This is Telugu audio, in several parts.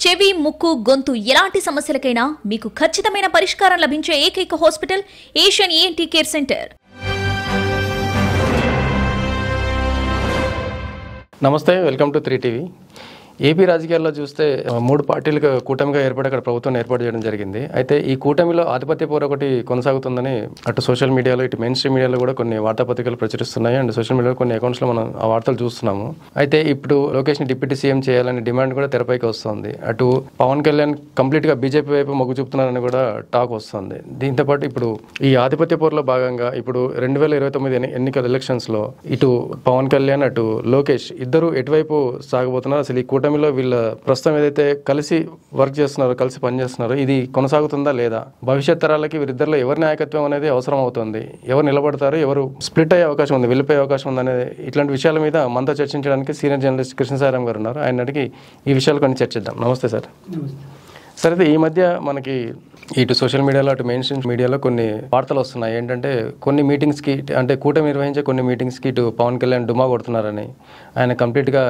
చెవి, ముక్కు, గొంతు ఎలాంటి సమస్యలకైనా మీకు ఖచ్చితమైన పరిష్కారం లభించే ఏకైక hospital Asian ENT care centre. నమస్తే, వెల్కమ్ టు 3 టీవీ. ఏపీ రాజకీయాల్లో చూస్తే 3 పార్టీలకు కూటమిగా ఏర్పడి అక్కడ ప్రభుత్వం ఏర్పాటు చేయడం జరిగింది. అయితే ఈ కూటమిలో ఆధిపత్య పోరు ఒకటి కొనసాగుతుందని అటు సోషల్ మీడియాలో ఇటు మెయిన్ స్ట్రీమ్ మీడియాలో కూడా కొన్ని వార్తాపత్రికలు ప్రచురిస్తున్నాయి. అండ్ సోషల్ మీడియాలో కొన్ని అకౌంట్స్లో మనం ఆ వార్తలు చూస్తున్నాము. అయితే ఇప్పుడు లోకేష్ని డిప్యూటీ సీఎం చేయాలనే డిమాండ్ కూడా తెరపైకి వస్తుంది. అటు పవన్ కళ్యాణ్ కంప్లీట్గా బీజేపీ వైపు మొగ్గు చూపుతున్నారని కూడా టాక్ వస్తుంది. దీంతోపాటు ఇప్పుడు ఈ ఆధిపత్య పోరులో భాగంగా ఇప్పుడు 2029 ఎన్నికల ఎలక్షన్స్లో ఇటు పవన్ కళ్యాణ్ అటు లోకేష్ ఇద్దరు ఎటువైపు సాగబోతున్నారు, అసలు ఈ కూటమిలో వీళ్ళ ప్రస్తుతం ఏదైతే కలిసి వర్క్ చేస్తున్నారో, కలిసి పనిచేస్తున్నారో ఇది కొనసాగుతుందా లేదా, భవిష్యత్ తరాలకి వీరిద్దరిలో ఎవరి నాయకత్వం అనేది అవసరం అవుతుంది, ఎవరు నిలబడతారు, ఎవరు స్ప్లిట్ అయ్యే అవకాశం ఉంది, వెళ్ళిపోయే అవకాశం ఉంది అనేది ఇట్లాంటి విషయాల మీద మనతో చర్చించడానికి సీనియర్ జర్నలిస్ట్ కృష్ణసాయిరామ్ గారు ఉన్నారు. ఆయన అడిగి ఈ విషయాలు కొన్ని చర్చిద్దాం. నమస్తే సార్. సరే, అయితే ఈ మధ్య మనకి ఇటు సోషల్ మీడియాలో అటు మెయిన్ స్ట్రీమ్ మీడియాలో కొన్ని వార్తలు వస్తున్నాయి. ఏంటంటే కొన్ని మీటింగ్స్కి, అంటే కూటమి నిర్వహించే కొన్ని మీటింగ్స్కి ఇటు పవన్ కళ్యాణ్ డుమా కొడుతున్నారని, ఆయన కంప్లీట్గా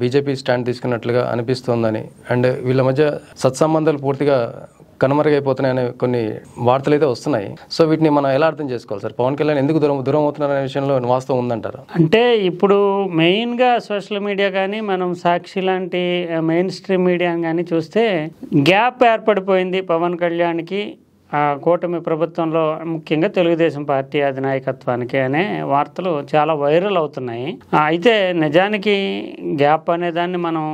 బీజేపీ స్టాండ్ తీసుకున్నట్లుగా అనిపిస్తోందని, అండ్ వీళ్ళ మధ్య సత్సంబంధాలు పూర్తిగా కనుమరుగైపోతున్నాయనే కొన్ని వార్తలు అయితే వస్తున్నాయి. సో వీటిని మనం ఎలా అర్థం చేసుకోవాలి సార్? పవన్ కళ్యాణ్ ఎందుకు దూరం అవుతున్నారనే విషయంలో వాస్తవం ఉందంటారా? అంటే ఇప్పుడు మెయిన్గా సోషల్ మీడియా కానీ మనం సాక్షి లాంటి మెయిన్ స్ట్రీమ్ మీడియా కానీ చూస్తే గ్యాప్ ఏర్పడిపోయింది పవన్ కళ్యాణ్కి కూటమి ప్రభుత్వంలో, ముఖ్యంగా తెలుగుదేశం పార్టీ అధినాయకత్వానికి అనే వార్తలు చాలా వైరల్ అవుతున్నాయి. అయితే నిజానికి గ్యాప్ అనే దాన్ని మనం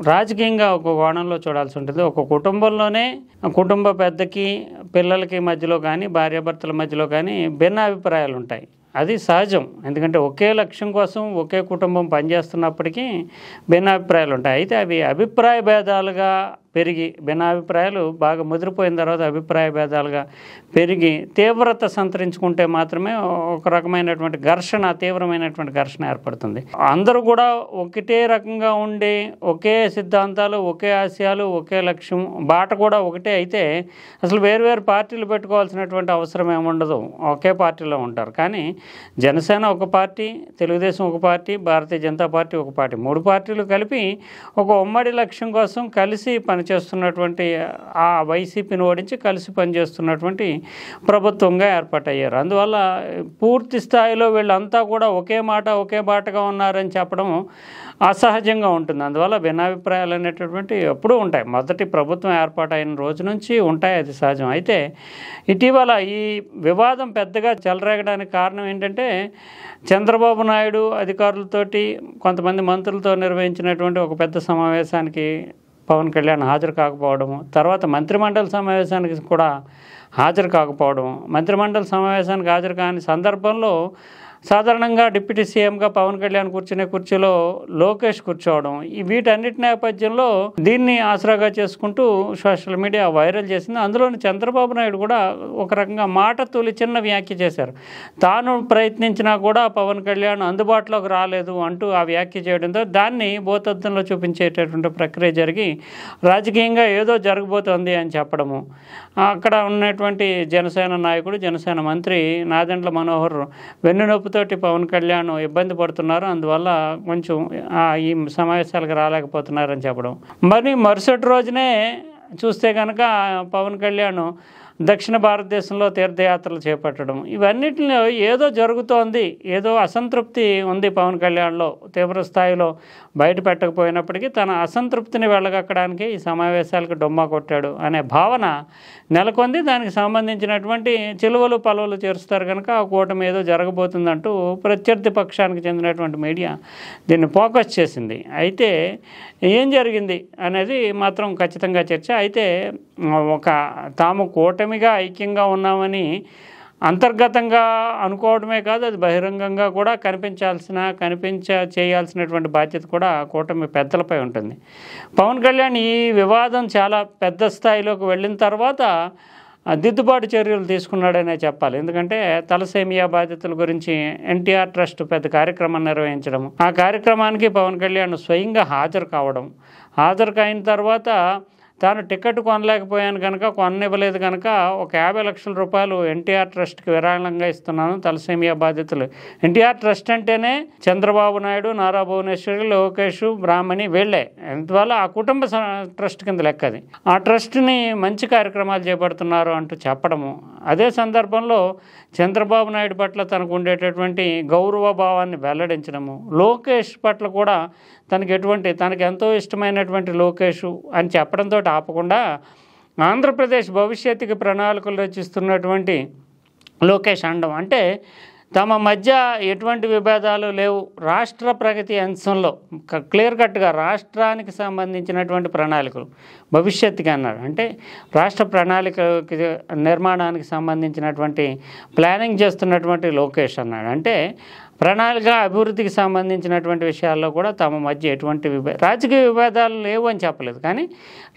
రాజకీయంగా ఒక కోణంలో చూడాల్సి ఉంటుంది. ఒక కుటుంబంలోనే కుటుంబ పెద్దకి పిల్లలకి మధ్యలో కానీ భార్యాభర్తల మధ్యలో కానీ భిన్నాభిప్రాయాలు ఉంటాయి. అది సహజం. ఎందుకంటే ఒకే లక్ష్యం కోసం ఒకే కుటుంబం పనిచేస్తున్నప్పటికీ భిన్నాభిప్రాయాలు ఉంటాయి. అయితే అవి అభిప్రాయ భేదాలుగా పెరిగి, భిన్నాభిప్రాయాలు బాగా ముదిరిపోయిన తర్వాత అభిప్రాయ భేదాలుగా పెరిగి తీవ్రత సంతరించుకుంటే మాత్రమే ఒక రకమైనటువంటి ఘర్షణ, తీవ్రమైనటువంటి ఘర్షణ ఏర్పడుతుంది. అందరూ కూడా ఒకటే రకంగా ఉండి ఒకే సిద్ధాంతాలు, ఒకే ఆశయాలు, ఒకే లక్ష్యం, బాట కూడా ఒకటే అయితే అసలు వేరు పార్టీలు పెట్టుకోవాల్సినటువంటి అవసరం ఏముండదు. ఒకే పార్టీలో ఉంటారు. కానీ జనసేన ఒక పార్టీ, తెలుగుదేశం ఒక పార్టీ, భారతీయ జనతా పార్టీ ఒక పార్టీ, 3 పార్టీలు కలిపి ఒక ఉమ్మడి లక్ష్యం కోసం కలిసి పనిచేస్తున్నటువంటి, ఆ వైసీపీని ఓడించి కలిసి పనిచేస్తున్నటువంటి ప్రభుత్వంగా ఏర్పాటయ్యారు. అందువల్ల పూర్తి స్థాయిలో వీళ్ళంతా కూడా ఒకే మాట ఒకే బాటగా ఉన్నారని చెప్పడం అసహజంగా ఉంటుంది. అందువల్ల భిన్నాభిప్రాయాలు అనేటటువంటి ఎప్పుడూ ఉంటాయి. మొదటి ప్రభుత్వం ఏర్పాటైన రోజు నుంచి ఉంటాయి, అది సహజం. అయితే ఇటీవల ఈ వివాదం పెద్దగా చెలరేగడానికి కారణం ఏంటంటే చంద్రబాబు నాయుడు అధికారులతోటి కొంతమంది మంత్రులతో నిర్వహించినటువంటి ఒక పెద్ద సమావేశానికి పవన్ కళ్యాణ్ హాజరు కాకపోవడము, తర్వాత మంత్రిమండలి సమావేశానికి కూడా హాజరు కాకపోవడం, మంత్రిమండలి సమావేశానికి హాజరు కాని సందర్భంలో సాధారణంగా డిప్యూటీ సీఎంగా పవన్ కళ్యాణ్ కూర్చునే కుర్చీలో లోకేష్ కూర్చోవడం, వీటన్నిటి నేపథ్యంలో దీన్ని ఆసరాగా చేసుకుంటూ సోషల్ మీడియా వైరల్ చేసింది. అందులోని చంద్రబాబు నాయుడు కూడా ఒక రకంగా మాట తూలి చిన్న వ్యాఖ్య చేశారు. తాను ప్రయత్నించినా కూడా పవన్ కళ్యాణ్ అందుబాటులోకి రాలేదు అంటూ ఆ వ్యాఖ్య చేయడంతో దాన్ని భూతద్దంలో చూపించేటటువంటి ప్రక్రియ జరిగి రాజకీయంగా ఏదో జరగబోతోంది అని చెప్పడము, అక్కడ ఉన్నటువంటి జనసేన నాయకుడు, జనసేన మంత్రి నాదెండ్ల మనోహర్ వెన్నునొప్పితోటి పవన్ కళ్యాణ్ ఇబ్బంది పడుతున్నారు, అందువల్ల కొంచెం ఈ సమావేశాలకు రాలేకపోతున్నారని చెప్పడం. మరి మరుసటి రోజునే చూస్తే కనుక పవన్ కళ్యాణ్ దక్షిణ భారతదేశంలో తీర్థయాత్రలు చేపట్టడం, ఇవన్నిటిలో ఏదో జరుగుతోంది, ఏదో అసంతృప్తి ఉంది పవన్ కళ్యాణ్లో. తీవ్ర స్థాయిలో బయట పెట్టకపోయినప్పటికీ తన అసంతృప్తిని వెళ్ళగక్కడానికి ఈ సమావేశాలకు డొమ్మా కొట్టాడు అనే భావన నెలకొంది. దానికి సంబంధించినటువంటి చిలువలు పలువలు చేరుస్తారు కనుక ఆ కూటమి ఏదో జరగబోతుందంటూ ప్రత్యర్థి పక్షానికి చెందినటువంటి మీడియా దీన్ని ఫోకస్ చేసింది. అయితే ఏం జరిగింది అనేది మాత్రం ఖచ్చితంగా చర్చ. అయితే తాము కూటమిగా ఐక్యంగా ఉన్నామని అంతర్గతంగా అనుకోవడమే కాదు, అది బహిరంగంగా కూడా చేయాల్సినటువంటి బాధ్యత కూడా కూటమి పెద్దలపై ఉంటుంది. పవన్ కళ్యాణ్ ఈ వివాదం చాలా పెద్ద స్థాయిలోకి వెళ్ళిన తర్వాత దిద్దుబాటు చర్యలు తీసుకున్నాడనే చెప్పాలి. ఎందుకంటే తలసేమియా బాధ్యతల గురించి ఎన్టీఆర్ ట్రస్ట్ పెద్ద కార్యక్రమం నిర్వహించడం, ఆ కార్యక్రమానికి పవన్ కళ్యాణ్ స్వయంగా హాజరు కావడం, హాజరు కాయిన తర్వాత తాను టికెట్ కొనలేకపోయాను కనుక కొననివ్వలేదు కనుక ఒక 50 లక్షల రూపాయలు ఎన్టీఆర్ ట్రస్ట్కి విరాళంగా ఇస్తున్నాను తలసేమియా బాధితులు. ఎన్టీఆర్ ట్రస్ట్ అంటేనే చంద్రబాబు నాయుడు, నారా భువనేశ్వరి, లోకేష్, బ్రాహ్మణి వీళ్ళే. అందువల్ల ఆ కుటుంబ ట్రస్ట్ కింద లెక్క అది. ఆ ట్రస్ట్ని మంచి కార్యక్రమాలు చేపడుతున్నారు అంటూ చెప్పడము, అదే సందర్భంలో చంద్రబాబు నాయుడు పట్ల తనకు ఉండేటటువంటి గౌరవ భావాన్ని వెల్లడించడము, లోకేష్ పట్ల కూడా తనకు ఎంతో ఇష్టమైనటువంటి లోకేష్ అని చెప్పడంతో ఆపకుండా ఆంధ్రప్రదేశ్ భవిష్యత్తుకి ప్రణాళికలు రచిస్తున్నటువంటి లోకేష్ అండం, అంటే తమ మధ్య ఎటువంటి విభేదాలు లేవు, రాష్ట్ర ప్రగతి అంశంలో క్లియర్ కట్గా రాష్ట్రానికి సంబంధించినటువంటి ప్రణాళికలు భవిష్యత్తుకి అన్నాడు. అంటే రాష్ట్ర ప్రణాళిక నిర్మాణానికి సంబంధించినటువంటి ప్లానింగ్ చేస్తున్నటువంటి లోకేష్ అన్నాడు. అంటే ప్రణాళిక అభివృద్ధికి సంబంధించినటువంటి విషయాల్లో కూడా తమ మధ్య ఎటువంటి రాజకీయ విభేదాలు లేవు అని చెప్పలేదు, కానీ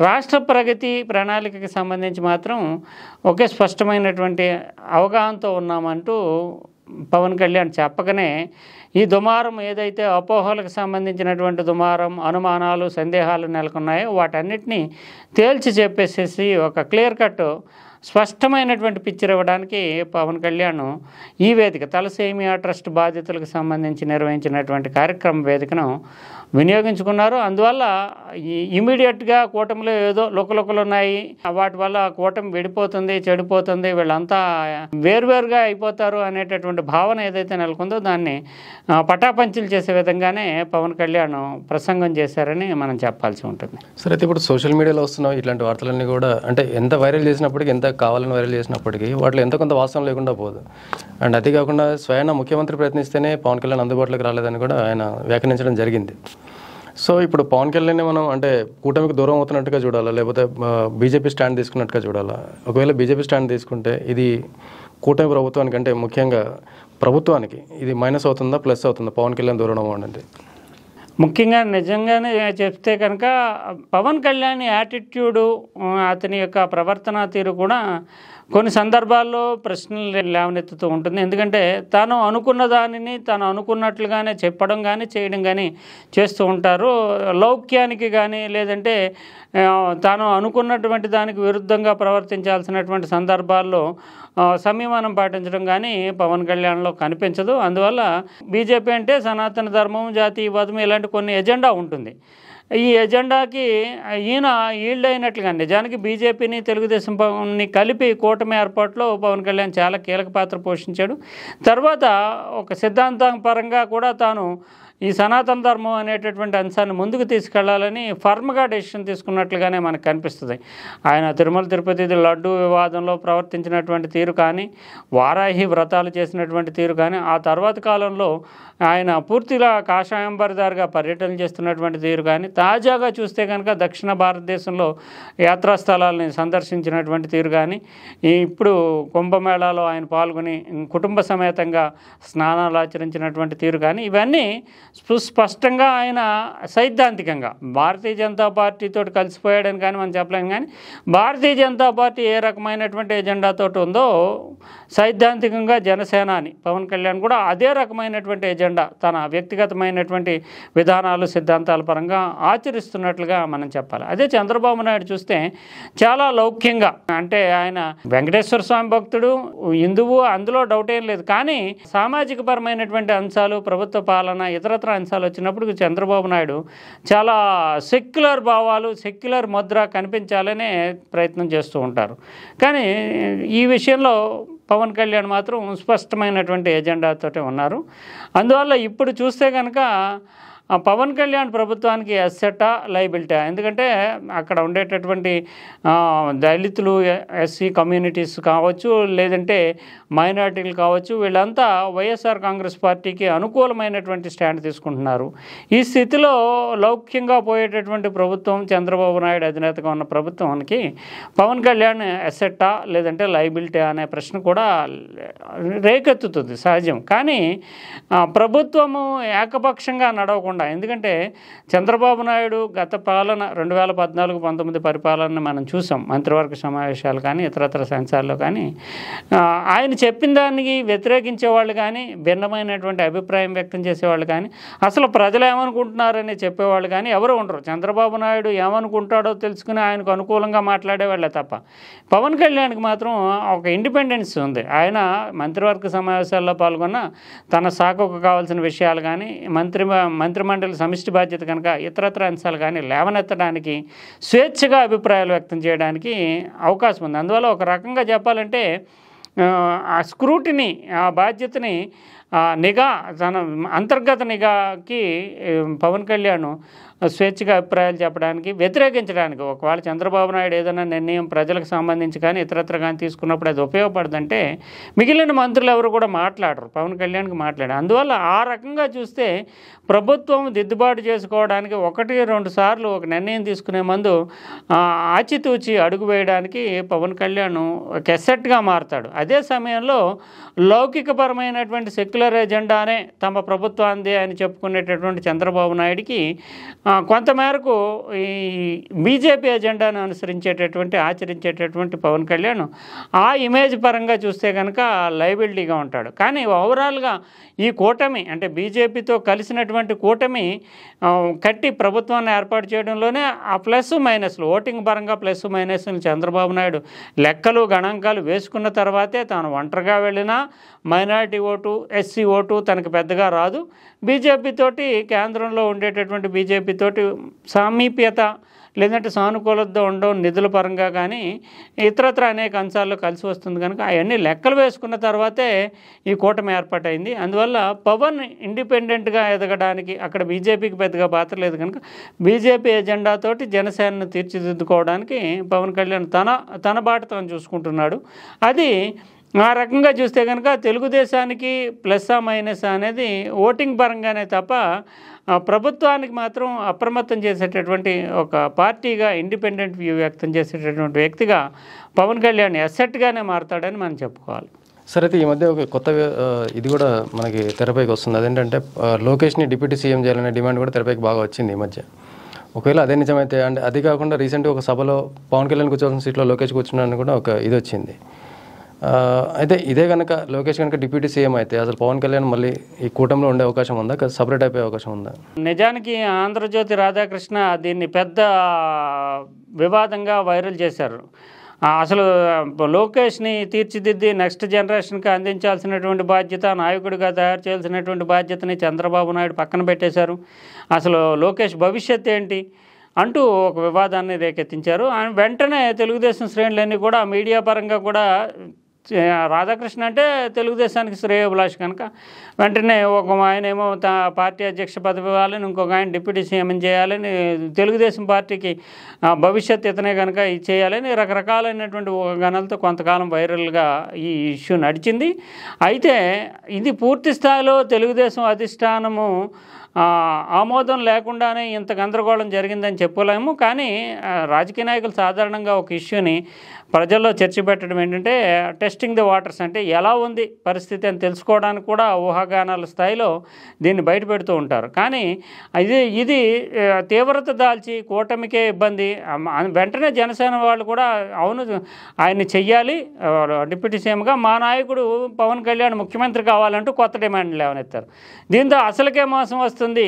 రాష్ట్ర ప్రగతి ప్రణాళికకి సంబంధించి మాత్రం ఒకే స్పష్టమైనటువంటి అవగాహనతో ఉన్నామంటూ పవన్ కళ్యాణ్ చెప్పకనే ఈ దుమారం ఏదైతే అపోహలకు సంబంధించినటువంటి దుమారం, అనుమానాలు, సందేహాలు నెలకొన్నాయో వాటన్నిటినీ తేల్చి చెప్పేసేసి ఒక క్లియర్ కట్ స్పష్టమైనటువంటి పిక్చర్ ఇవ్వడానికి పవన్ కళ్యాణ్ ఈ వేదిక తలసేమియా ట్రస్ట్ బాధితులకు సంబంధించి నిర్వహించినటువంటి కార్యక్రమ వేదికను వినియోగించుకున్నారు. అందువల్ల ఇమీడియట్గా కూటమిలో ఏదో లుకలుకలు ఉన్నాయి, వాటి వల్ల కూటమి విడిపోతుంది, చెడిపోతుంది, వీళ్ళంతా వేరువేరుగా అయిపోతారు అనేటటువంటి భావన ఏదైతే నెలకొందో దాన్ని పటాపంచలు చేసే విధంగానే పవన్ కళ్యాణ్ ప్రసంగం చేశారని మనం చెప్పాల్సి ఉంటుంది. సరే, అయితే ఇప్పుడు సోషల్ మీడియాలో వస్తున్న ఇట్లాంటి వార్తలన్నీ కూడా అంటే ఎంత వైరల్ చేసినప్పటికీ, ఎంత కావాలని వైరల్ చేసినప్పటికీ వాటిలో ఎంత కొంత వాస్తవం లేకుండా పోదు. అండ్ అది కాకుండా స్వయాన ముఖ్యమంత్రి ప్రయత్నిస్తేనే పవన్ కళ్యాణ్ అందుబాటులోకి రాలేదని కూడా ఆయన వ్యాఖ్యానించడం జరిగింది. సో ఇప్పుడు పవన్ కళ్యాణ్ని మనం అంటే కూటమికి దూరం అవుతున్నట్టుగా చూడాలా, లేకపోతే బీజేపీ స్టాండ్ తీసుకున్నట్టుగా చూడాలా? ఒకవేళ బీజేపీ స్టాండ్ తీసుకుంటే ఇది కూటమి ప్రభుత్వానికి అంటే ముఖ్యంగా ప్రభుత్వానికి ఇది మైనస్ అవుతుందా, ప్లస్ అవుతుందా పవన్ కళ్యాణ్ దూరం అవ్వడం? ముఖ్యంగా నిజంగానే చెప్తే కనుక పవన్ కళ్యాణ్ యాటిట్యూడు, అతని యొక్క ప్రవర్తన తీరు కూడా కొన్ని సందర్భాల్లో ప్రశ్నలు లేవనెత్తుతూ ఉంటుంది. ఎందుకంటే తాను అనుకున్న దానిని తాను అనుకున్నట్లుగానే చెప్పడం కానీ చేయడం కానీ చేస్తూ ఉంటారు. లౌక్యానికి కానీ లేదంటే తాను అనుకున్నటువంటి దానికి విరుద్ధంగా ప్రవర్తించాల్సినటువంటి సందర్భాల్లో సంయమనం పాటించడం కానీ పవన్ కళ్యాణ్లో కనిపించదు. అందువల్ల బీజేపీ అంటే సనాతన ధర్మం, జాతీయవాదం ఇలాంటి కొన్ని ఎజెండా ఉంటుంది. ఈ ఎజెండాకి ఈయన ఈల్డ్ అయినట్లుగా నిజానికి బీజేపీని తెలుగుదేశంని కలిపి కూటమి ఏర్పాటులో పవన్ కళ్యాణ్ చాలా కీలక పాత్ర పోషించాడు. తర్వాత ఒక సిద్ధాంతం పరంగా కూడా తాను ఈ సనాతన ధర్మం అనేటటువంటి అంశాన్ని ముందుకు తీసుకెళ్లాలని ఫర్మ్గా డెసిషన్ తీసుకున్నట్లుగానే మనకు కనిపిస్తుంది. ఆయన తిరుమల తిరుపతి లడ్డు వివాదంలో ప్రవర్తించినటువంటి తీరు కానీ, వారాహి వ్రతాలు చేసినటువంటి తీరు కానీ, ఆ తర్వాత కాలంలో ఆయన పూర్తిగా కాషాయంబరిదారుగా పర్యటన చేస్తున్నటువంటి తీరు కానీ, తాజాగా చూస్తే కనుక దక్షిణ భారతదేశంలో యాత్రాస్థలాలని సందర్శించినటువంటి తీరు కానీ, ఇప్పుడు కుంభమేళాలో ఆయన పాల్గొని కుటుంబ సమేతంగా స్నానాలు ఆచరించినటువంటి తీరు కానీ, ఇవన్నీ స్పష్టంగా ఆయన సైద్ధాంతికంగా భారతీయ జనతా పార్టీతో కలిసిపోయాడని కానీ మనం చెప్పలేము. కానీ భారతీయ జనతా పార్టీ ఏ రకమైనటువంటి ఎజెండాతో ఉందో సైద్ధాంతికంగా జనసేనాని పవన్ కళ్యాణ్ కూడా అదే రకమైనటువంటి ఎజెండా తన వ్యక్తిగతమైనటువంటి విధానాలు, సిద్ధాంతాల పరంగా ఆచరిస్తున్నట్లుగా మనం చెప్పాలి. అదే చంద్రబాబు నాయుడు చూస్తే చాలా లౌక్యంగా, అంటే ఆయన వెంకటేశ్వర స్వామి భక్తుడు, హిందువు, అందులో డౌట్ ఏం లేదు. కానీ సామాజిక పరమైనటువంటి అంశాలు, ప్రభుత్వ పాలన, ఇతరత్ర అంశాలు వచ్చినప్పుడు చంద్రబాబు నాయుడు చాలా సెక్యులర్ భావాలు, సెక్యులర్ ముద్ర కనిపించాలనే ప్రయత్నం చేస్తూ ఉంటారు. కానీ ఈ విషయంలో పవన్ కళ్యాణ్ మాత్రం స్పష్టమైనటువంటి ఎజెండాతోటే ఉన్నారు. అందువల్ల ఇప్పుడు చూస్తే కనుక పవన్ కళ్యాణ్ ప్రభుత్వానికి అసెటా లయబిలిటీ, ఎందుకంటే అక్కడ ఉండేటటువంటి దళితులు, ఎస్సీ కమ్యూనిటీస్ కావచ్చు, లేదంటే మైనారిటీలు కావచ్చు, వీళ్ళంతా వైఎస్ఆర్ కాంగ్రెస్ పార్టీకి అనుకూలమైనటువంటి స్టాండ్ తీసుకుంటున్నారు. ఈ స్థితిలో లౌక్యంగా పోయేటటువంటి ప్రభుత్వం, చంద్రబాబు నాయుడు అధినేతగా ఉన్న ప్రభుత్వానికి పవన్ కళ్యాణ్ అసెటా లేదంటే లయబిలిటీ అనే ప్రశ్న కూడా రేకెత్తుతుంది, సహజం. కానీ ప్రభుత్వము ఏకపక్షంగా నడవకుండా తప్పకుండా. ఎందుకంటే చంద్రబాబు నాయుడు గత పాలన 2014-19 పరిపాలన మనం చూసాం. మంత్రివర్గ సమావేశాలు కానీ ఇతరత్ర సెన్సార్లో కానీ ఆయన చెప్పిన దానికి వ్యతిరేకించే వాళ్ళు కానీ, భిన్నమైనటువంటి అభిప్రాయం వ్యక్తం చేసేవాళ్ళు కానీ, అసలు ప్రజలు ఏమనుకుంటున్నారని చెప్పేవాళ్ళు కానీ ఎవరు ఉండరు. చంద్రబాబు నాయుడు ఏమనుకుంటాడో తెలుసుకుని ఆయనకు అనుకూలంగా మాట్లాడేవాళ్ళే తప్ప. పవన్ కళ్యాణ్కి మాత్రం ఒక ఇండిపెండెన్స్ ఉంది. ఆయన మంత్రివర్గ సమావేశాల్లో పాల్గొన్న తన శాఖకు కావాల్సిన విషయాలు కానీ, మంత్రిమండలి సమిష్టి బాధ్యత కనుక ఇతరత్ర అంశాలు కానీ లేవనెత్తడానికి, స్వేచ్ఛగా అభిప్రాయాలు వ్యక్తం చేయడానికి అవకాశం ఉంది. అందువల్ల ఒక రకంగా చెప్పాలంటే ఆ స్క్రూటిని, ఆ బాధ్యతని, నిఘా, తన అంతర్గత నిఘాకి పవన్ కళ్యాణ్ స్వేచ్ఛగా అభిప్రాయాలు చెప్పడానికి, వ్యతిరేకించడానికి, ఒకవేళ చంద్రబాబు నాయుడు ఏదైనా నిర్ణయం ప్రజలకు సంబంధించి కానీ ఇతరత్ర కానీ తీసుకున్నప్పుడు అది ఉపయోగపడుతుందంటే మిగిలిన మంత్రులు ఎవరు కూడా మాట్లాడరు, పవన్ కళ్యాణ్కి మాట్లాడారు. అందువల్ల ఆ రకంగా చూస్తే ప్రభుత్వం దిద్దుబాటు చేసుకోవడానికి 1-2 సార్లు ఒక నిర్ణయం తీసుకునే ముందు ఆచితూచి అడుగు వేయడానికి పవన్ కళ్యాణ్ ఒక ఎసెట్గా మారుతాడు. అదే సమయంలో లౌకికపరమైనటువంటి సెక్యులర్ ఎజెండానే తమ ప్రభుత్వాందే అని చెప్పుకునేటటువంటి చంద్రబాబు నాయుడికి కొంతమేరకు ఈ బీజేపీ ఎజెండాను ఆచరించేటటువంటి పవన్ కళ్యాణ్ ఆ ఇమేజ్ పరంగా చూస్తే కనుక లయబిలిటీగా ఉంటాడు. కానీ ఓవరాల్గా ఈ కూటమి అంటే బీజేపీతో కలిసినటువంటి కూటమి కట్టి ప్రభుత్వాన్ని ఏర్పాటు చేయడంలోనే ఆ ప్లస్ మైనస్లు, ఓటింగ్ పరంగా ప్లస్ మైనస్లు చంద్రబాబు నాయుడు లెక్కలు గణాంకాలు వేసుకున్న తర్వాతే తాను ఒంటరిగా వెళ్ళినా మైనారిటీ ఓటు, ఎస్సీ ఓటు తనకు పెద్దగా రాదు. బీజేపీతోటి, కేంద్రంలో ఉండేటటువంటి బీజేపీతోటి సామీప్యత లేదంటే సానుకూలత ఉండవు నిధుల పరంగా కానీ ఇతరత్ర అనేక అంశాల్లో కలిసి వస్తుంది కనుక అవన్నీ లెక్కలు వేసుకున్న తర్వాతే ఈ కూటమి ఏర్పాటైంది. అందువల్ల పవన్ ఇండిపెండెంట్గా ఎదగడానికి అక్కడ బీజేపీకి పెద్దగా పాత్ర లేదు కనుక బీజేపీ ఎజెండాతోటి జనసేనను తీర్చిదిద్దుకోవడానికి పవన్ కళ్యాణ్ తన బాట తాను చూసుకుంటున్నాడు. అది ఆ రకంగా చూస్తే కనుక తెలుగుదేశానికి ప్లస్సా మైనస్ అనేది ఓటింగ్ పరంగానే తప్ప ప్రభుత్వానికి మాత్రం అప్రమత్తం చేసేటటువంటి ఒక పార్టీగా ఇండిపెండెంట్ వ్యూ వ్యక్తం చేసేటటువంటి వ్యక్తిగా పవన్ కళ్యాణ్ అసెట్గానే మారుతాడని మనం చెప్పుకోవాలి. సరే, అయితే ఈ మధ్య ఒక కొత్త ఇది కూడా మనకి తెరపైకి వస్తుంది. అదేంటంటే లోకేష్ని డిప్యూటీ సీఎం చేయాలనే డిమాండ్ కూడా తెరపైకి బాగా వచ్చింది ఈ మధ్య. ఒకవేళ అదే నిజమైతే, అంటే అది కాకుండా రీసెంట్గా ఒక సభలో పవన్ కళ్యాణ్ కూర్చోవాల్సిన సీట్లో లోకేష్ కూర్చున్నాడని కూడా ఒక ఇది వచ్చింది. అయితే ఇదే కనుక లోకేష్ కనుక డిప్యూటీ సీఎం అయితే అసలు పవన్ కళ్యాణ్ మళ్ళీ ఈ కూటమిలో ఉండే అవకాశం ఉందా, సపరేట్ అయిపోయే అవకాశం ఉందా? నిజానికి ఆంధ్రజ్యోతి రాధాకృష్ణ దీన్ని పెద్ద వివాదంగా వైరల్ చేశారు. అసలు లోకేష్ని తీర్చిదిద్ది నెక్స్ట్ జనరేషన్కి అందించాల్సినటువంటి బాధ్యత, నాయకుడిగా తయారు చేయాల్సినటువంటి బాధ్యతని చంద్రబాబు నాయుడు పక్కన పెట్టేశారు. అసలు లోకేష్ భవిష్యత్ ఏంటి అంటూ ఒక వివాదాన్ని రేకెత్తించారు. వెంటనే తెలుగుదేశం శ్రేణులన్నీ కూడా మీడియా పరంగా కూడా రాధాకృష్ణ అంటే తెలుగుదేశానికి శ్రేయోభిలాష్ కనుక వెంటనే ఒక ఆయనేమో పార్టీ అధ్యక్ష పదవి ఇవ్వాలని, ఇంకొక ఆయన డిప్యూటీ సీఎం చేయాలని, తెలుగుదేశం పార్టీకి భవిష్యత్ ఇతనే కనుక ఇది చేయాలని రకరకాలైనటువంటి గణాలతో కొంతకాలం వైరల్గా ఈ ఇష్యూ నడిచింది. అయితే ఇది పూర్తి స్థాయిలో తెలుగుదేశం అధిష్టానము ఆమోదం లేకుండానే ఇంత గందరగోళం జరిగిందని చెప్పలేము. కానీ రాజకీయ నాయకులు సాధారణంగా ఒక ఇష్యూని ప్రజల్లో చర్చ పెట్టడం ఏంటంటే టెస్టింగ్ ది వాటర్స్, అంటే ఎలా ఉంది పరిస్థితి అని తెలుసుకోవడానికి కూడా ఊహాగానాల స్థాయిలో దీన్ని బయట పెడుతూ ఉంటారు. కానీ ఇది తీవ్రత దాల్చి కూటమికే ఇబ్బంది. వెంటనే జనసేన వాళ్ళు కూడా అవును ఆయన్ని చెయ్యాలి డిప్యూటీ సీఎంగా, మా నాయకుడు పవన్ కళ్యాణ్ ముఖ్యమంత్రి కావాలంటూ కొత్త డిమాండ్లు లేవనెత్తారు. దీంతో అసలుకే మోసం వస్తుంది.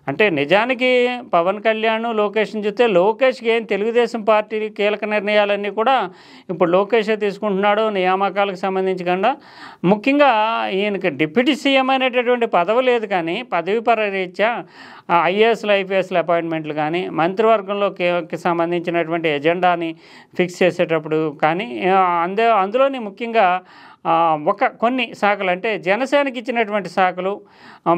అంటే నిజానికి పవన్ కళ్యాణ్ లోకేష్ని చూస్తే లోకేష్కి ఏం తెలుగుదేశం పార్టీ కీలక నిర్ణయాలన్నీ కూడా ఇప్పుడు లోకేషే తీసుకుంటున్నాడు నియామకాలకు సంబంధించి కన్నా. ముఖ్యంగా ఈయనకి డిప్యూటీ సీఎం అనేటటువంటి పదవి లేదు, కానీ పదవి పరరీత్యా ఐఏఎస్లు ఐపీఎస్ల అపాయింట్మెంట్లు కానీ మంత్రివర్గంలోకి సంబంధించినటువంటి ఎజెండాని ఫిక్స్ చేసేటప్పుడు కానీ అందులోని ముఖ్యంగా కొన్ని శాఖలు అంటే జనసేనకి ఇచ్చినటువంటి శాఖలు,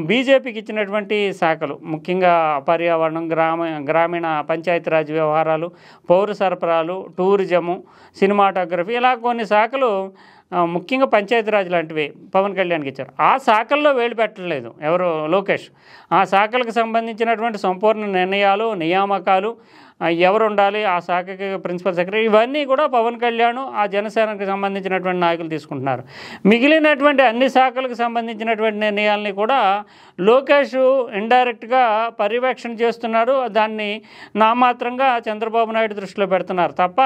బీజేపీకి ఇచ్చినటువంటి శాఖలు, ముఖ్యంగా పర్యావరణం, గ్రామీణ పంచాయతీరాజ్ వ్యవహారాలు, పౌర సరఫరాలు, టూరిజము, సినిమాటోగ్రఫీ, ఇలా కొన్ని శాఖలు ముఖ్యంగా పంచాయతీరాజ్ లాంటివి పవన్ కళ్యాణ్కి ఇచ్చారు. ఆ శాఖల్లో వేలు పెట్టలేదు ఎవరు లోకేష్. ఆ శాఖలకు సంబంధించినటువంటి సంపూర్ణ నిర్ణయాలు, నియామకాలు, ఎవరు ఉండాలి, ఆ శాఖకి ప్రిన్సిపల్ సెక్రటరీ, ఇవన్నీ కూడా పవన్ కళ్యాణ్ ఆ జనసేనకు సంబంధించినటువంటి నాయకులు తీసుకుంటున్నారు. మిగిలినటువంటి అన్ని శాఖలకు సంబంధించినటువంటి నిర్ణయాలని కూడా లోకేష్ ఇండైరెక్ట్గా పర్యవేక్షణ చేస్తున్నారు. దాన్ని నామాత్రంగా చంద్రబాబు నాయుడు దృష్టిలో పెడుతున్నారు తప్ప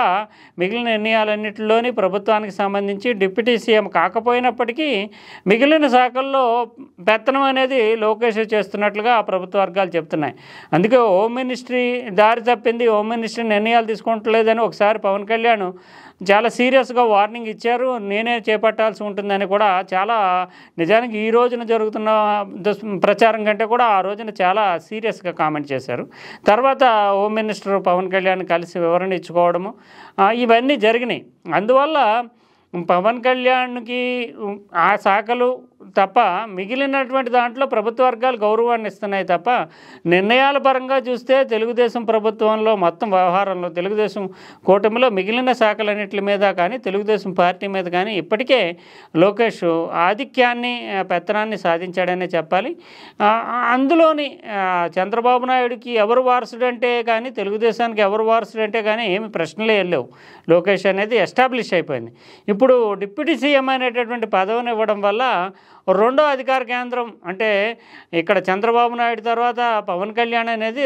మిగిలిన నిర్ణయాలన్నింటిలోని ప్రభుత్వానికి సంబంధించి డిప్యూటీ సీఎం కాకపోయినప్పటికీ మిగిలిన శాఖల్లో పెత్తనం అనేది లోకేష్ చేస్తున్నట్లుగా ప్రభుత్వ వర్గాలు చెప్తున్నాయి. అందుకే హోమ్ మినిస్ట్రీ దారి తప్పింది, హోమ్ మినిస్ట్రీ నిర్ణయాలు తీసుకుంటలేదని ఒకసారి పవన్ కళ్యాణ్ చాలా సీరియస్గా వార్నింగ్ ఇచ్చారు. నేనే చేపట్టాల్సి ఉంటుందని కూడా చాలా, నిజానికి ఈ రోజున జరుగుతున్న ప్రచారం కంటే కూడా ఆ రోజున చాలా సీరియస్గా కామెంట్ చేశారు. తర్వాత హోమ్ మినిస్టర్ పవన్ కళ్యాణ్ కలిసి వివరణ ఇచ్చుకోవడము ఇవన్నీ జరిగినాయి. అందువల్ల పవన్ కళ్యాణ్కి ఆ శాఖలు తప్ప మిగిలినటువంటి దాంట్లో ప్రభుత్వ వర్గాలు గౌరవాన్ని ఇస్తున్నాయి తప్ప నిర్ణయాల పరంగా చూస్తే తెలుగుదేశం ప్రభుత్వంలో మొత్తం వ్యవహారంలో తెలుగుదేశం కూటమిలో మిగిలిన శాఖలన్నింటి మీద కానీ తెలుగుదేశం పార్టీ మీద కానీ ఇప్పటికే లోకేష్ ఆధిక్యాన్ని పెత్తనాన్ని సాధించాడనే చెప్పాలి. అందులోని చంద్రబాబు నాయుడికి ఎవరు వారసుడంటే కానీ తెలుగుదేశానికి ఎవరు వారసుడంటే కానీ ఏమి ప్రశ్నలే వెళ్ళలేవు. లోకేష్ అనేది ఎస్టాబ్లిష్ అయిపోయింది. ఇప్పుడు డిప్యూటీ సీఎం అనేటటువంటి పదవిని ఇవ్వడం వల్ల రెండో అధికార కేంద్రం అంటే ఇక్కడ చంద్రబాబు నాయుడు తర్వాత పవన్ కళ్యాణ్ అనేది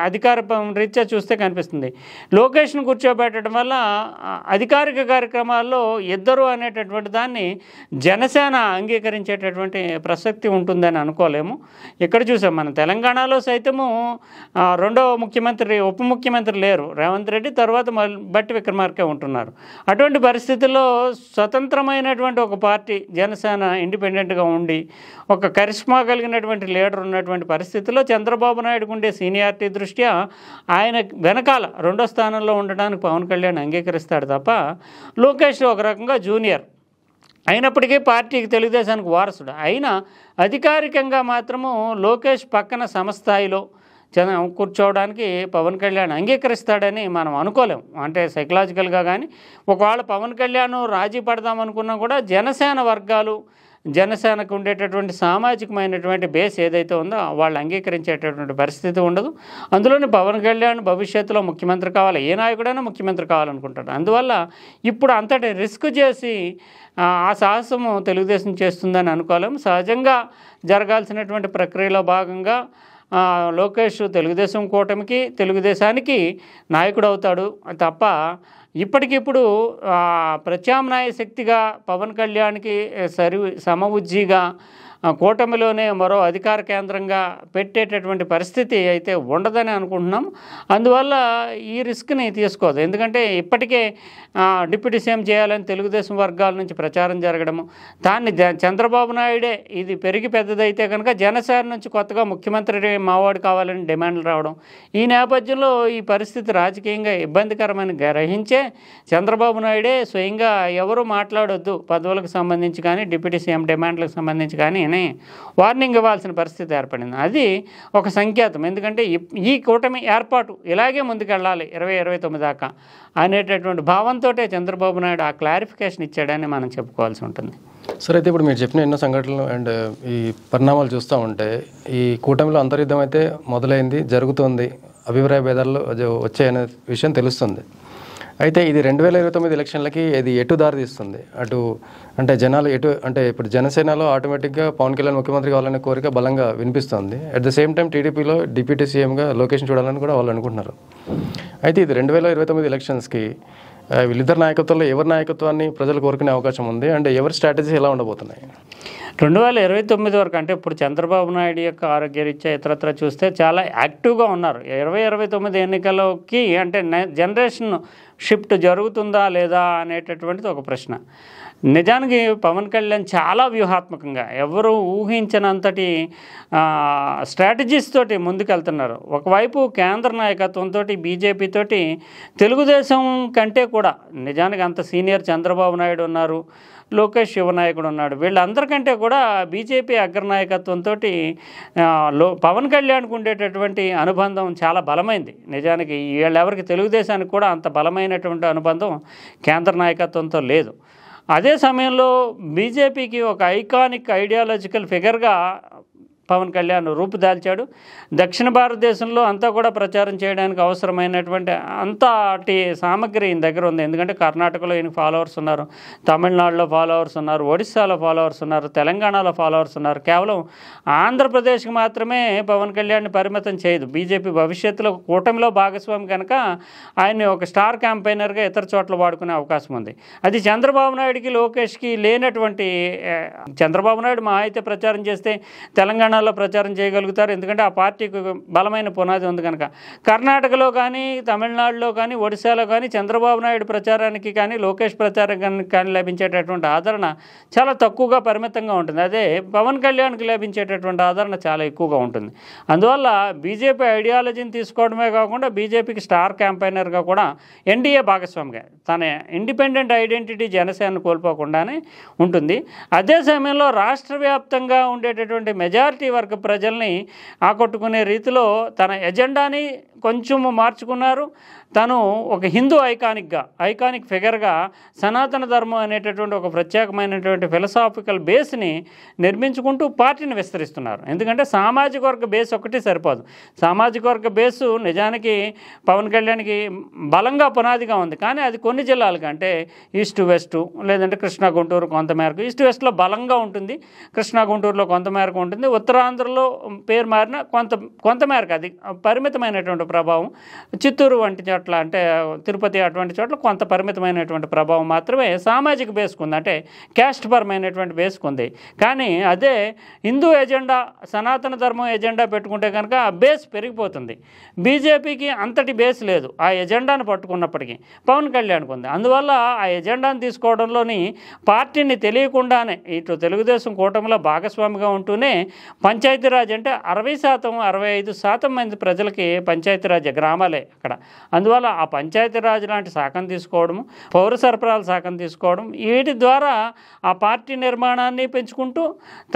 అధికార రీత్యా చూస్తే కనిపిస్తుంది. లోకేష్ను కూర్చోబెట్టడం వల్ల అధికారిక కార్యక్రమాల్లో ఇద్దరు అనేటటువంటి దాన్ని జనసేన అంగీకరించేటటువంటి ప్రసక్తి ఉంటుందని అనుకోలేము. ఇక్కడ చూసాం మనం తెలంగాణలో సైతము రెండో ముఖ్యమంత్రి ఉప ముఖ్యమంత్రి లేరు, రేవంత్ రెడ్డి తర్వాత బట్టి విక్రమార్కే ఉంటున్నారు. అటువంటి పరిస్థితుల్లో స్వతంత్రమైనటువంటి ఒక పార్టీ జనసేన ఇండిపెండెంట్గా ఉండి ఒక కరిష్మా కలిగినటువంటి లీడర్ ఉన్నటువంటి పరిస్థితుల్లో చంద్రబాబు నాయుడుకు ఉండే సీనియారిటీ దృష్ట్యా ఆయన వెనకాల రెండో స్థానంలో ఉండడానికి పవన్ కళ్యాణ్ అంగీకరిస్తాడు తప్ప లోకేష్ ఒక రకంగా జూనియర్ అయినప్పటికీ పార్టీకి తెలుగుదేశానికి వారసుడు అయినా అధికారికంగా మాత్రము లోకేష్ పక్కన సమస్థాయిలో కూర్చోవడానికి పవన్ కళ్యాణ్ అంగీకరిస్తాడని మనం అనుకోలేం. అంటే సైకలాజికల్గా కానీ ఒకవేళ పవన్ కళ్యాణ్ రాజీ పడదామనుకున్నా కూడా జనసేన వర్గాలు జనసేనకు ఉండేటటువంటి సామాజికమైనటువంటి బేస్ ఏదైతే ఉందో వాళ్ళు అంగీకరించేటటువంటి పరిస్థితి ఉండదు. అందులోని పవన్ కళ్యాణ్ భవిష్యత్తులో ముఖ్యమంత్రి కావాలి, ఏ నాయకుడైనా ముఖ్యమంత్రి కావాలనుకుంటాడు. అందువల్ల ఇప్పుడు అంతటి రిస్క్ చేసి ఆ సాహసము తెలుగుదేశం చేస్తుందని అనుకోలేము. సహజంగా జరగాల్సినటువంటి ప్రక్రియలో భాగంగా లోకేష్ తెలుగుదేశం కూటమికి తెలుగుదేశానికి నాయకుడు అవుతాడు తప్ప ఇప్పటికిప్పుడు ప్రత్యామ్నాయ శక్తిగా పవన్ కళ్యాణ్కి సమవుజ్జిగా కూటమిలోనే మరో అధికార కేంద్రంగా పెట్టేటటువంటి పరిస్థితి అయితే ఉండదని అనుకుంటున్నాం. అందువల్ల ఈ రిస్క్ని తీసుకోదు. ఎందుకంటే ఇప్పటికే డిప్యూటీ సీఎం చేయాలని తెలుగుదేశం వర్గాల నుంచి ప్రచారం జరగడము, దాన్ని చంద్రబాబు నాయుడే ఇది పెరిగి పెద్దదైతే కనుక జనసేన నుంచి కొత్తగా ముఖ్యమంత్రి మావాడు కావాలని డిమాండ్లు రావడం, ఈ నేపథ్యంలో ఈ పరిస్థితి రాజకీయంగా ఇబ్బందికరమని గ్రహించే చంద్రబాబు నాయుడే స్వయంగా ఎవరు మాట్లాడొద్దు పదవులకు సంబంధించి కానీ డిప్యూటీ సీఎం డిమాండ్లకు సంబంధించి కానీ వార్నింగ్ ఇవ్వాల్సిన పరిస్థితి ఏర్పడింది. అది ఒక సంకేతం. ఎందుకంటే ఈ కూటమి ఏర్పాటు ఇలాగే ముందుకెళ్ళాలి 2029 దాకా అనేటటువంటి భావంతో చంద్రబాబు నాయుడు ఆ క్లారిఫికేషన్ ఇచ్చాడని మనం చెప్పుకోవాల్సి ఉంటుంది. సరే, అయితే ఇప్పుడు మీరు చెప్పిన ఎన్నో సంఘటనలు అండ్ ఈ పరిణామాలు చూస్తూ ఉంటే ఈ కూటమిలో అంతర్యుద్ధం అయితే మొదలైంది, జరుగుతుంది, అభిప్రాయ భేదాలు వచ్చాయనే విషయం తెలుస్తుంది. అయితే ఇది 2029 ఎలక్షన్లకి ఇది ఎటు దారి తీస్తుంది? అటు అంటే జనాలు ఎటు అంటే ఇప్పుడు జనసేనలో ఆటోమేటిక్గా పవన్ కళ్యాణ్ ముఖ్యమంత్రి కావాలనే కోరిక బలంగా వినిపిస్తుంది. అట్ ద సేమ్ టైం టీడీపీలో డిప్యూటీ సీఎంగా లొకేషన్ చూడాలని కూడా వాళ్ళు అనుకుంటున్నారు. అయితే ఇది 2029 ఎలక్షన్స్కి వీళ్ళిద్దరు నాయకత్వంలో ఎవరి నాయకత్వాన్ని ప్రజలు కోరుకునే అవకాశం ఉంది అండ్ ఎవరి స్ట్రాటజీ ఎలా ఉండబోతున్నాయి? 2029 వరకు అంటే ఇప్పుడు చంద్రబాబు నాయుడు యొక్క ఆరోగ్యరీత్యా ఇతరత్ర చూస్తే చాలా యాక్టివ్గా ఉన్నారు. 2029 ఎన్నికల్లోకి అంటే జనరేషన్ షిఫ్ట్ జరుగుతుందా లేదా అనేటటువంటిది ఒక ప్రశ్న. నిజానికి పవన్ కళ్యాణ్ చాలా వ్యూహాత్మకంగా ఎవరు ఊహించినంతటి స్ట్రాటజీస్ తోటి ముందుకెళ్తున్నారు. ఒకవైపు కేంద్ర నాయకత్వంతో బీజేపీతోటి తెలుగుదేశం కంటే కూడా నిజానికి అంత సీనియర్ చంద్రబాబు నాయుడు ఉన్నారు, లోకేష్ యువనాయకుడు ఉన్నాడు, వీళ్ళందరికంటే కూడా బీజేపీ అగ్రనాయకత్వంతో పవన్ కళ్యాణ్కు ఉండేటటువంటి అనుబంధం చాలా బలమైంది. నిజానికి వీళ్ళెవరికి తెలుగుదేశానికి కూడా అంత బలమైనటువంటి అనుబంధం కేంద్ర నాయకత్వంతో లేదు. అదే సమయంలో బీజేపీకి ఒక ఐకానిక్ ఐడియాలజికల్ ఫిగర్గా పవన్ కళ్యాణ్ రూపుదాల్చాడు. దక్షిణ భారతదేశంలో అంతా కూడా ప్రచారం చేయడానికి అవసరమైనటువంటి అంతటి సామగ్రి ఈయన దగ్గర ఉంది. ఎందుకంటే కర్ణాటకలో ఈయన ఫాలోవర్స్ ఉన్నారు, తమిళనాడులో ఫాలోవర్స్ ఉన్నారు, ఒడిస్సాలో ఫాలోవర్స్ ఉన్నారు, తెలంగాణలో ఫాలోవర్స్ ఉన్నారు. కేవలం ఆంధ్రప్రదేశ్కి మాత్రమే పవన్ కళ్యాణ్ని పరిమితం చేయదు. బీజేపీ భవిష్యత్తులో కూటమిలో భాగస్వామి కనుక ఆయన్ని ఒక స్టార్ క్యాంపెయినర్గా ఇతర చోట్ల వాడుకునే అవకాశం ఉంది. అది చంద్రబాబు నాయుడుకి లోకేష్కి లేనటువంటి, చంద్రబాబు నాయుడు మా అయితే ప్రచారం చేస్తే తెలంగాణలో ప్రచారం చేయగలుగుతారు, ఎందుకంటే ఆ పార్టీకి బలమైన పునాది ఉంది కనుక. కర్ణాటకలో కానీ తమిళనాడులో కానీ ఒడిశాలో కానీ చంద్రబాబు నాయుడు ప్రచారానికి కానీ లోకేష్ ప్రచారానికి కానీ లభించేటటువంటి ఆదరణ చాలా తక్కువగా పరిమితంగా ఉంటుంది. అదే పవన్ కళ్యాణ్కి లభించేటటువంటి ఆదరణ చాలా ఎక్కువగా ఉంటుంది. అందువల్ల బీజేపీ ఐడియాలజీని తీసుకోవడమే కాకుండా బీజేపీకి స్టార్ క్యాంపెయినర్గా కూడా ఎన్డీఏ భాగస్వామిగా తన ఇండిపెండెంట్ ఐడెంటిటీ జనసేనను కోల్పోకుండానే ఉంటుంది. అదే సమయంలో రాష్ట్ర వ్యాప్తంగా ఉండేటటువంటి మెజారిటీ వర్గ ప్రజల్ని ఆకట్టుకునే రీతిలో తన ఎజెండాని కొంచెం మార్చుకున్నారు. తను ఒక హిందూ ఐకానిక్ ఫిగర్గా సనాతన ధర్మం అనేటటువంటి ఒక ప్రత్యేకమైనటువంటి ఫిలసాఫికల్ బేస్ని నిర్మించుకుంటూ పార్టీని విస్తరిస్తున్నారు. ఎందుకంటే సామాజిక వర్గ బేస్ ఒకటి సరిపోదు. సామాజిక వర్గ బేసు నిజానికి పవన్ కళ్యాణ్కి బలంగా పునాదిగా ఉంది, కానీ అది కొన్ని జిల్లాలకి, అంటే ఈస్ట్ వెస్ట్ లేదంటే కృష్ణా గుంటూరు కొంతమేరకు, ఈస్ట్ వెస్ట్లో బలంగా ఉంటుంది, కృష్ణా గుంటూరులో కొంతమేరకు ఉంటుంది, ఉత్తరాంధ్రలో పేరు మారిన కొంతమేరకు అది పరిమితమైనటువంటి ప్రభావం, చిత్తూరు వంటి చోట్ల అంటే తిరుపతి అటువంటి చోట్ల కొంత పరిమితమైనటువంటి ప్రభావం మాత్రమే సామాజిక బేస్కుంది, అంటే క్యాస్ట్ పరమైనటువంటి బేస్కుంది. కానీ అదే హిందూ ఎజెండా, సనాతన ధర్మం ఎజెండా పెట్టుకుంటే కనుక ఆ బేస్ పెరిగిపోతుంది. బీజేపీకి అంతటి బేస్ లేదు ఆ ఎజెండాను పట్టుకున్నప్పటికీ, పవన్ కళ్యాణ్కి ఉంది. అందువల్ల ఆ ఎజెండాను తీసుకోవడంలోని పార్టీని తెలియకుండానే ఇటు తెలుగుదేశం కూటమిలో భాగస్వామిగా ఉంటూనే పంచాయతీరాజ్ అంటే 60%, 65% మంది ప్రజలకి పంచాయతీరాజ్ గ్రామాలే అక్కడ. అందువల్ల ఆ పంచాయతీరాజ్ లాంటి శాఖను తీసుకోవడము, పౌర సరఫరాల శాఖను తీసుకోవడం, వీటి ద్వారా ఆ పార్టీ నిర్మాణాన్ని పెంచుకుంటూ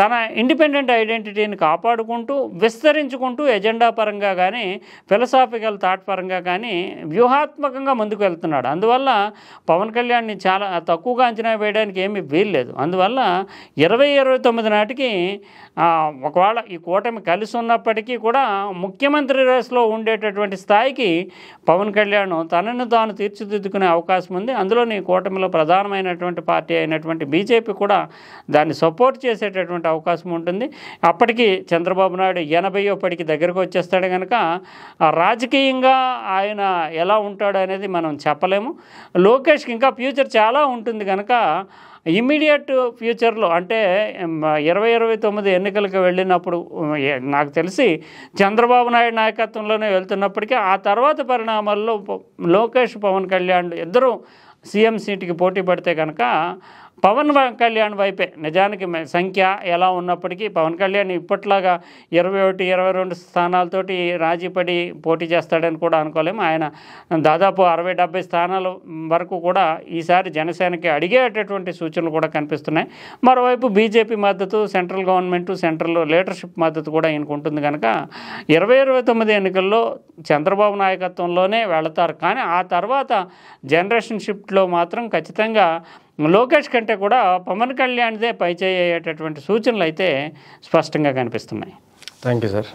తన ఇండిపెండెంట్ ఐడెంటిటీని కాపాడుకుంటూ విస్తరించుకుంటూ ఎజెండా పరంగా కానీ ఫిలసాఫికల్ థాట్ పరంగా కానీ వ్యూహాత్మకంగా ముందుకు వెళ్తున్నాడు. అందువల్ల పవన్ కళ్యాణ్ని చాలా తక్కువగా అంచనా వేయడానికి ఏమీ వీల్లేదు. అందువల్ల 2029 నాటికి ఒకవేళ ఈ కూటమి కలిసి ఉన్నప్పటికీ కూడా ముఖ్యమంత్రి రేసులో ఉండేటటువంటి స్థాయికి పవన్ కళ్యాణ్ తనను తాను తీర్చిదిద్దుకునే అవకాశం ఉంది. అందులోని కూటమిలో ప్రధానమైనటువంటి పార్టీ అయినటువంటి బీజేపీ కూడా దాన్ని సపోర్ట్ చేసేటటువంటి అవకాశం ఉంటుంది. అప్పటికి చంద్రబాబు నాయుడు 80వ పడికి దగ్గరకు వచ్చేస్తాడు కనుక రాజకీయంగా ఆయన ఎలా ఉంటాడు అనేది మనం చెప్పలేము. లోకేష్కి ఇంకా ఫ్యూచర్ చాలా ఉంటుంది కనుక ఇమ్మీడియట్ ఫ్యూచర్లో అంటే 2029 ఎన్నికలకు వెళ్ళినప్పుడు నాకు తెలిసి చంద్రబాబు నాయుడు నాయకత్వంలోనే వెళ్తున్నప్పటికీ ఆ తర్వాత పరిణామాల్లో లోకేష్ పవన్ కళ్యాణ్ ఇద్దరు సీఎం సీటుకి పోటీ పడితే కనుక పవన్ కళ్యాణ్ వైపే నిజానికి సంఖ్య ఎలా ఉన్నప్పటికీ పవన్ కళ్యాణ్ ఇప్పట్లాగా 21, 22 స్థానాలతోటి రాజీపడి పోటీ చేస్తాడని కూడా అనుకోలేము. ఆయన దాదాపు 60-70 స్థానాల వరకు కూడా ఈసారి జనసేనకి అడిగేటటువంటి సూచనలు కూడా కనిపిస్తున్నాయి. మరోవైపు బీజేపీ మద్దతు, సెంట్రల్ గవర్నమెంట్, సెంట్రల్ లీడర్షిప్ మద్దతు కూడా ఈయనకు ఉంటుంది కనుక 2029 ఎన్నికల్లో చంద్రబాబు నాయకత్వంలోనే వెళతారు. కానీ ఆ తర్వాత జనరేషన్ షిఫ్ట్లో మాత్రం ఖచ్చితంగా లోకేష్ కంటే కూడా పవన్ కళ్యాణ్దే పైచేయేటటువంటి సూచనలు అయితే స్పష్టంగా కనిపిస్తున్నాయి. Thank you sir.